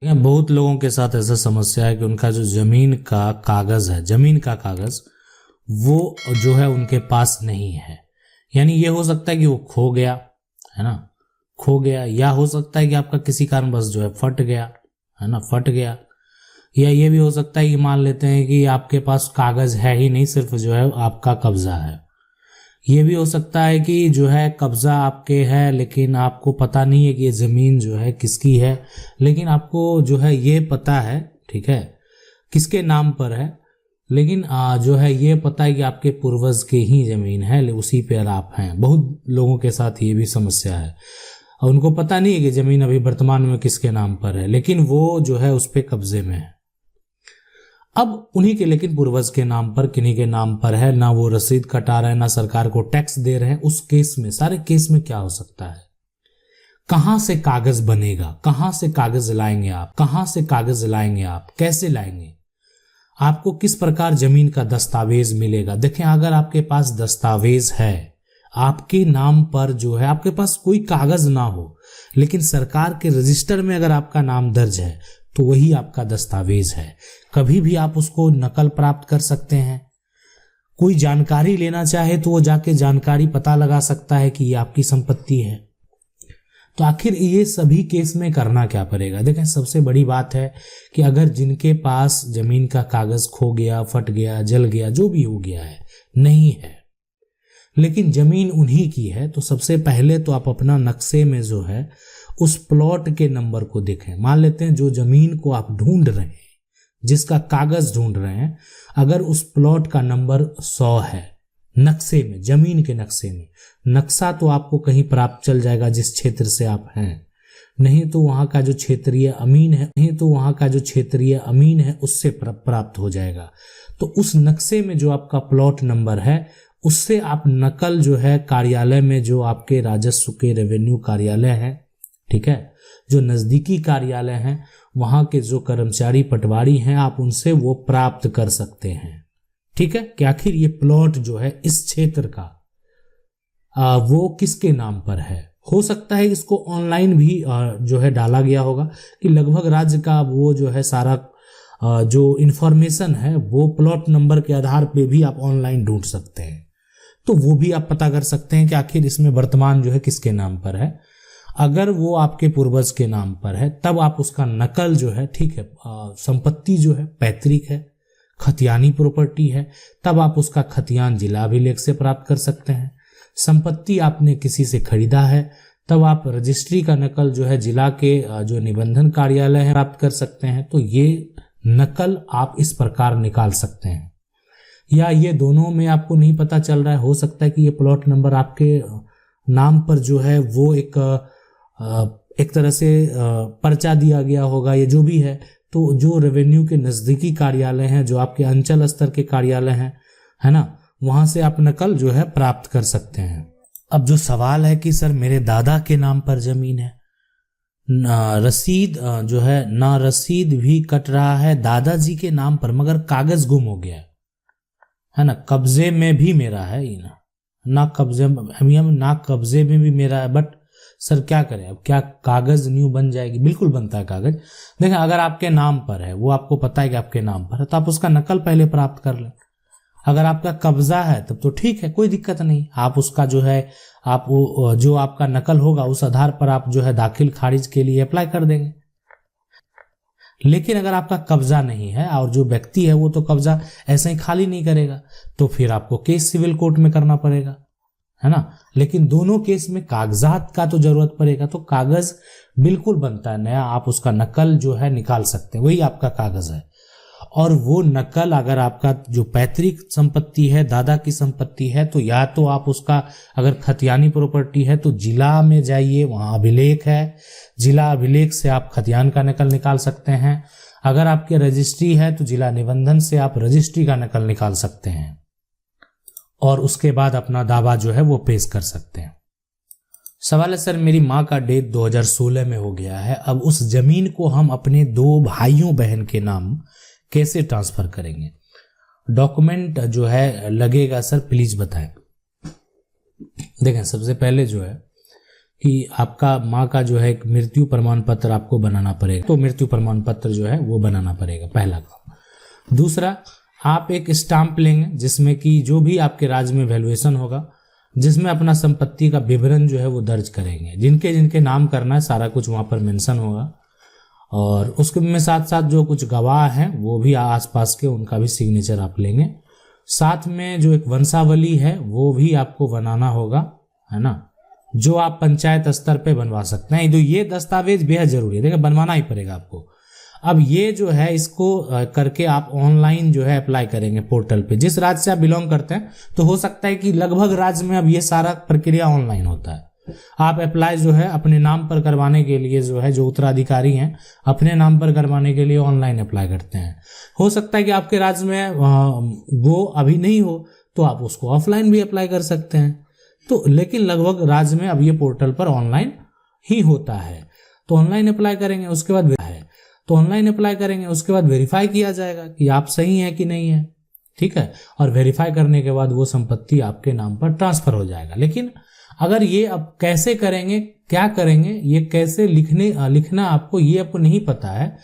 बहुत लोगों के साथ ऐसा समस्या है कि उनका जो जमीन का कागज है, जमीन का कागज वो जो है उनके पास नहीं है। यानी ये हो सकता है कि वो खो गया, है ना, खो गया, या हो सकता है कि आपका किसी कारणवश जो है फट गया, है ना, फट गया। या ये भी हो सकता है कि मान लेते हैं कि आपके पास कागज है ही नहीं, सिर्फ जो है आपका कब्जा है। ये भी हो सकता है कि जो है कब्जा आपके है लेकिन आपको पता नहीं है कि ये जमीन जो है किसकी है, लेकिन आपको जो है ये पता है, ठीक है, किसके नाम पर है, लेकिन जो है ये पता है कि आपके पूर्वज की ही जमीन है, उसी पर आप हैं। बहुत लोगों के साथ ये भी समस्या है, और उनको पता नहीं है कि जमीन अभी वर्तमान में किसके नाम पर है, लेकिन वो जो है उस पर कब्जे में है। अब उन्हीं के लेकिन पूर्वज के नाम पर, किन्हीं के नाम पर है, ना वो रसीद कटा रहे हैं, ना सरकार को टैक्स दे रहे हैं। उस केस में, सारे केस में क्या हो सकता है, कहां से कागज बनेगा, कहां से कागज लाएंगे आप, कहां से कागज लाएंगे आप, कैसे लाएंगे, आपको किस प्रकार जमीन का दस्तावेज मिलेगा। देखें, अगर आपके पास दस्तावेज है, आपके नाम पर जो है, आपके पास कोई कागज ना हो लेकिन सरकार के रजिस्टर में अगर आपका नाम दर्ज है तो वही आपका दस्तावेज है। कभी भी आप उसको नकल प्राप्त कर सकते हैं। कोई जानकारी लेना चाहे तो वो जाके जानकारी पता लगा सकता है कि ये आपकी संपत्ति है। तो आखिर ये सभी केस में करना क्या पड़ेगा। देखें, सबसे बड़ी बात है कि अगर जिनके पास जमीन का कागज खो गया, फट गया, जल गया, जो भी हो गया है, नहीं है, लेकिन जमीन उन्हीं की है, तो सबसे पहले तो आप अपना नक्शे में जो है उस प्लॉट के नंबर को देखें। मान लेते हैं जो जमीन को आप ढूंढ रहे हैं, जिसका कागज ढूंढ रहे हैं, अगर उस प्लॉट का नंबर 100 है नक्शे में, जमीन के नक्शे में, नक्शा तो आपको कहीं प्राप्त चल जाएगा जिस क्षेत्र से आप हैं, नहीं तो वहां का जो क्षेत्रीय अमीन है उससे प्राप्त हो जाएगा। तो उस नक्शे में जो आपका प्लॉट नंबर है उससे आप नकल जो है कार्यालय में, जो आपके राजस्व के रेवेन्यू कार्यालय है, ठीक है, जो नजदीकी कार्यालय हैं, वहां के जो कर्मचारी पटवारी हैं, आप उनसे वो प्राप्त कर सकते हैं। ठीक है, कि आखिर ये प्लॉट जो है इस क्षेत्र का वो किसके नाम पर है। हो सकता है इसको ऑनलाइन भी जो है डाला गया होगा कि लगभग राज्य का वो जो है सारा जो इंफॉर्मेशन है वो प्लॉट नंबर के आधार पे भी आप ऑनलाइन ढूंढ सकते हैं। तो वो भी आप पता कर सकते हैं कि आखिर इसमें वर्तमान जो है किसके नाम पर है। अगर वो आपके पूर्वज के नाम पर है तब आप उसका नकल जो है, ठीक है, संपत्ति जो है पैतृक है, खतियानी प्रॉपर्टी है, तब आप उसका खतियान जिला अभिलेख से प्राप्त कर सकते हैं। संपत्ति आपने किसी से खरीदा है तब आप रजिस्ट्री का नकल जो है जिला के जो निबंधन कार्यालय है प्राप्त कर सकते हैं। तो ये नकल आप इस प्रकार निकाल सकते हैं। या ये दोनों में आपको नहीं पता चल रहा है, हो सकता है कि ये प्लॉट नंबर आपके नाम पर जो है वो एक तरह से पर्चा दिया गया होगा, ये जो भी है, तो जो रेवेन्यू के नजदीकी कार्यालय हैं, जो आपके अंचल स्तर के कार्यालय हैं, है ना, वहां से आप नकल जो है प्राप्त कर सकते हैं। अब जो सवाल है कि सर मेरे दादा के नाम पर जमीन है, रसीद जो है ना, रसीद भी कट रहा है दादाजी के नाम पर, मगर कागज गुम हो गया है ना, कब्जे में भी मेरा है ही ना कब्जे में भी मेरा है, बट सर क्या करें। अब क्या कागज न्यू बन जाएगी? बिल्कुल बनता है कागज। देखें, अगर आपके नाम पर है, वो आपको पता है कि आपके नाम पर है, तो आप उसका नकल पहले प्राप्त कर लें। अगर आपका कब्जा है तब तो ठीक है, कोई दिक्कत नहीं, आप उसका जो है आप जो आपका नकल होगा उस आधार पर आप जो है दाखिल खारिज के लिए अप्लाई कर देंगे। लेकिन अगर आपका कब्जा नहीं है और जो व्यक्ति है वो तो कब्जा ऐसे ही खाली नहीं करेगा, तो फिर आपको केस सिविल कोर्ट में करना पड़ेगा, है ना। लेकिन दोनों केस में कागजात का तो जरूरत पड़ेगा, तो कागज बिल्कुल बनता है नया, आप उसका नकल जो है निकाल सकते हैं, वही आपका कागज है। और वो नकल अगर आपका जो पैतृक संपत्ति है, दादा की संपत्ति है, तो या तो आप उसका, अगर खतियानी प्रॉपर्टी है तो जिला में जाइए, वहां अभिलेख है, जिला अभिलेख से आप खतियान का नकल निकाल सकते हैं। अगर आपके रजिस्ट्री है तो जिला निबंधन से आप रजिस्ट्री का नकल निकाल सकते हैं और उसके बाद अपना दावा जो है वो पेश कर सकते हैं। सवाल है, सर मेरी माँ का डेथ 2016 में हो गया है, अब उस जमीन को हम अपने 2 भाइयों बहन के नाम कैसे ट्रांसफर करेंगे? डॉक्यूमेंट जो है लगेगा सर, प्लीज बताएं। देखें, सबसे पहले जो है कि आपका माँ का जो है एक मृत्यु प्रमाण पत्र आपको बनाना पड़ेगा, तो मृत्यु प्रमाण पत्र जो है वो बनाना पड़ेगा, पहला काम। दूसरा, आप एक स्टाम्प लेंगे जिसमें कि जो भी आपके राज्य में वैल्यूएशन होगा, जिसमें अपना संपत्ति का विवरण जो है वो दर्ज करेंगे, जिनके जिनके नाम करना है सारा कुछ वहाँ पर मेंशन होगा। और उसके में साथ साथ जो कुछ गवाह हैं वो भी आसपास के, उनका भी सिग्नेचर आप लेंगे। साथ में जो एक वंशावली है वो भी आपको बनाना होगा, है ना, जो आप पंचायत स्तर पे बनवा सकते हैं। तो ये दस्तावेज बेहद जरूरी है, देखिए बनवाना ही पड़ेगा आपको। अब ये जो है इसको करके आप ऑनलाइन जो है अप्लाई करेंगे पोर्टल पे। जिस राज्य से आप बिलोंग करते हैं तो हो सकता है कि लगभग राज्य में अब ये सारा प्रक्रिया ऑनलाइन होता है। आप अप्लाई जो है अपने नाम पर करवाने के लिए जो है, जो उत्तराधिकारी हैं अपने नाम पर करवाने के लिए ऑनलाइन अप्लाई करते हैं। हो सकता है कि आपके राज्य में वो अभी नहीं हो तो आप उसको ऑफलाइन भी अप्लाई कर सकते हैं। तो लेकिन लगभग राज्य में अब ये पोर्टल पर ऑनलाइन ही होता है। तो ऑनलाइन अप्लाई करेंगे, उसके बाद वेरीफाई किया जाएगा कि आप सही हैं कि नहीं है, ठीक है। और वेरीफाई करने के बाद वो संपत्ति आपके नाम पर ट्रांसफर हो जाएगा। लेकिन अगर ये अब कैसे करेंगे, क्या करेंगे, ये कैसे लिखना आपको नहीं पता है,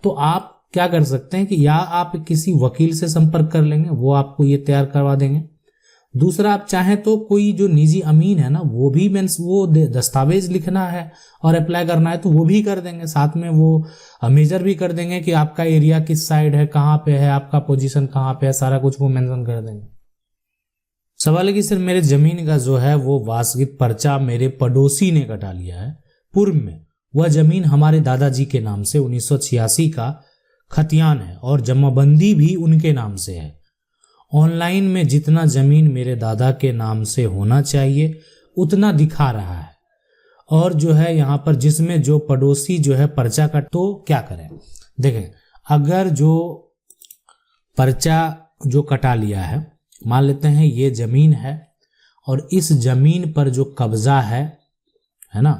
तो आप क्या कर सकते हैं कि या आप किसी वकील से संपर्क कर लेंगे, वो आपको ये तैयार करवा देंगे। दूसरा, आप चाहें तो कोई जो निजी अमीन है ना, वो भी वो दस्तावेज लिखना है और अप्लाई करना है तो वो भी कर देंगे। साथ में वो मेजर भी कर देंगे कि आपका एरिया किस साइड है, कहाँ पे है, आपका पोजीशन कहाँ पे है, सारा कुछ वो मेंशन कर देंगे। सवाल है कि सर मेरे जमीन का जो है वो वास्तविक पर्चा मेरे पड़ोसी ने कटा लिया है पूर्व में। वह जमीन हमारे दादाजी के नाम से 1986 का खतियान है और जमाबंदी भी उनके नाम से है। ऑनलाइन में जितना जमीन मेरे दादा के नाम से होना चाहिए उतना दिखा रहा है, और जो है यहाँ पर जिसमें जो पड़ोसी जो है पर्चा का, तो क्या करें। देखें, अगर जो पर्चा जो कटा लिया है, मान लेते हैं ये जमीन है और इस जमीन पर जो कब्जा है ना,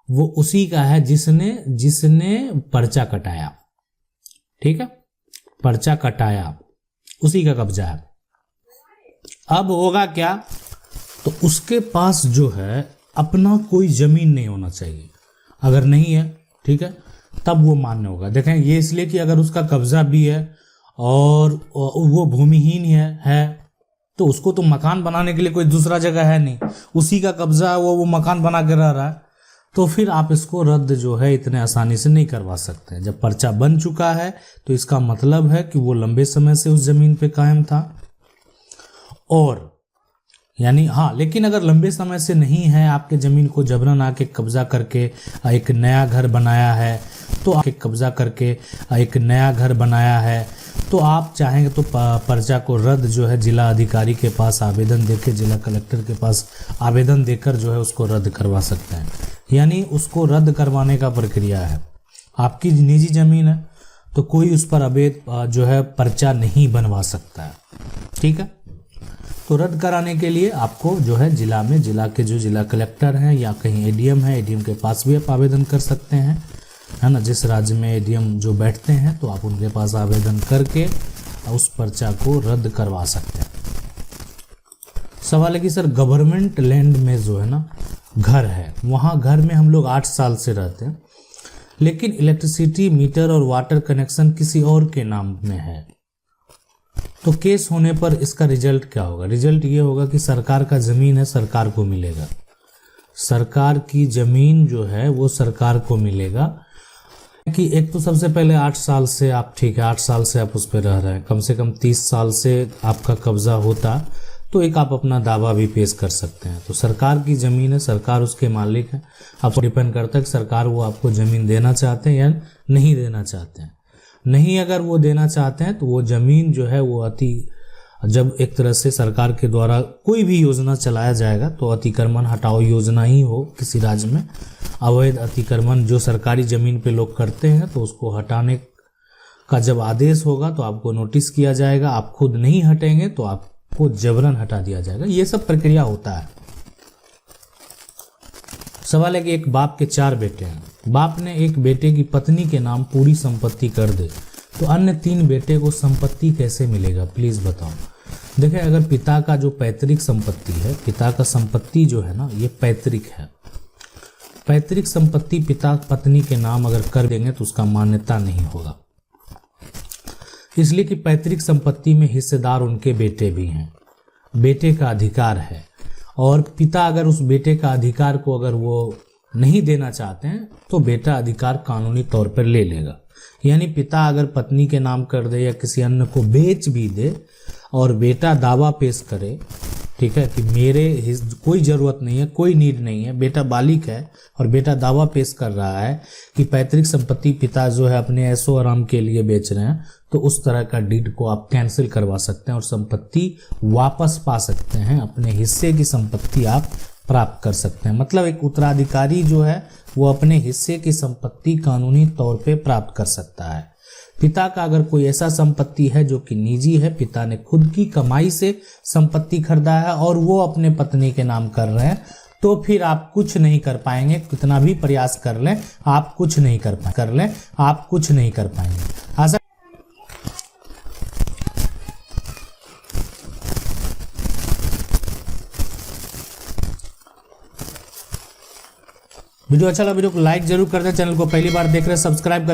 वो उसी का है जिसने पर्चा कटाया, ठीक है, पर्चा कटाया उसी का कब्जा है। अब होगा क्या, तो उसके पास जो है अपना कोई जमीन नहीं होना चाहिए। अगर नहीं है, ठीक है, तब वो मान्य होगा। देखें, ये इसलिए कि अगर उसका कब्जा भी है और वो भूमिहीन है तो उसको तो मकान बनाने के लिए कोई दूसरा जगह है नहीं, उसी का कब्जा है, वो मकान बना के रह रहा है, तो फिर आप इसको रद्द जो है इतने आसानी से नहीं करवा सकते। जब पर्चा बन चुका है तो इसका मतलब है कि वो लंबे समय से उस जमीन पे कायम था। और यानी हाँ, लेकिन अगर लंबे समय से नहीं है, आपके जमीन को जबरन आके कब्जा करके एक नया घर बनाया है, तो आप चाहेंगे तो पर्चा को रद्द जो है जिला अधिकारी के पास आवेदन देके, जिला कलेक्टर के पास आवेदन देकर जो है उसको रद्द करवा सकते हैं। यानी उसको रद्द करवाने का प्रक्रिया है। आपकी निजी जमीन है तो कोई उस पर अवैध जो है पर्चा नहीं बनवा सकता है, ठीक है। तो रद्द कराने के लिए आपको जो है जिला के जो जिला कलेक्टर हैं या कहीं एडीएम है, एडीएम के पास भी आप आवेदन कर सकते हैं, है ना। जिस राज्य में एडीएम जो बैठते हैं तो आप उनके पास आवेदन करके उस पर्चा को रद्द करवा सकते हैं। सवाल है कि सर गवर्नमेंट लैंड में जो है ना घर है, वहाँ घर में हम लोग 8 साल से रहते हैं, लेकिन इलेक्ट्रिसिटी मीटर और वाटर कनेक्शन किसी और के नाम में है, तो केस होने पर इसका रिजल्ट क्या होगा। रिजल्ट ये होगा कि सरकार का जमीन है, सरकार को मिलेगा। सरकार की जमीन जो है वो सरकार को मिलेगा कि एक तो सबसे पहले 8 साल से आप, ठीक है, 8 साल से आप उस पर रह रहे हैं, कम से कम 30 साल से आपका कब्जा होता तो एक आप अपना दावा भी पेश कर सकते हैं। तो सरकार की ज़मीन है, सरकार उसके मालिक है। आपको डिपेंड करता है कि सरकार वो आपको ज़मीन देना चाहते हैं या नहीं देना चाहते हैं। नहीं अगर वो देना चाहते हैं तो वो ज़मीन जो है वो जब एक तरह से सरकार के द्वारा कोई भी योजना चलाया जाएगा तो अतिक्रमण हटाओ योजना ही हो किसी राज्य में, अवैध अतिक्रमण जो सरकारी ज़मीन पे लोग करते हैं तो उसको हटाने का जब आदेश होगा तो आपको नोटिस किया जाएगा। आप खुद नहीं हटेंगे तो आपको जबरन हटा दिया जाएगा। ये सब प्रक्रिया होता है। सवाल है कि एक बाप के 4 बेटे हैं, बाप ने एक बेटे की पत्नी के नाम पूरी संपत्ति कर दे तो अन्य 3 बेटे को संपत्ति कैसे मिलेगा, प्लीज बताओ। देखिए, अगर पिता का जो पैतृक संपत्ति है, पिता का संपत्ति जो है ना ये पैतृक है, पैतृक संपत्ति पिता पत्नी के नाम अगर कर देंगे तो उसका मान्यता नहीं होगा, इसलिए कि पैतृक संपत्ति में हिस्सेदार उनके बेटे भी हैं, बेटे का अधिकार है। और पिता अगर उस बेटे का अधिकार को अगर वो नहीं देना चाहते हैं तो बेटा अधिकार कानूनी तौर पर ले लेगा। यानी पिता अगर पत्नी के नाम कर दे या किसी अन्य को बेच भी दे और बेटा दावा पेश करे, ठीक है, कि मेरे कोई ज़रूरत नहीं है, कोई नीड नहीं है, बेटा बालिग है और बेटा दावा पेश कर रहा है कि पैतृक संपत्ति पिता जो है अपने ऐशो आराम के लिए बेच रहे हैं, तो उस तरह का डीड को आप कैंसिल करवा सकते हैं और संपत्ति वापस पा सकते हैं, अपने हिस्से की संपत्ति आप प्राप्त कर सकते हैं। मतलब एक उत्तराधिकारी जो है वो अपने हिस्से की संपत्ति कानूनी तौर पे प्राप्त कर सकता है। पिता का अगर कोई ऐसा संपत्ति है जो कि निजी है, पिता ने खुद की कमाई से संपत्ति खरीदा है और वो अपने पत्नी के नाम कर रहे हैं, तो फिर आप कुछ नहीं कर पाएंगे, कितना भी प्रयास कर लें आप कुछ नहीं कर पाएंगे। आशा वीडियो अच्छा लगा, वीडियो को लाइक जरूर कर दें, चैनल को पहली बार देख रहे हैं सब्सक्राइब कर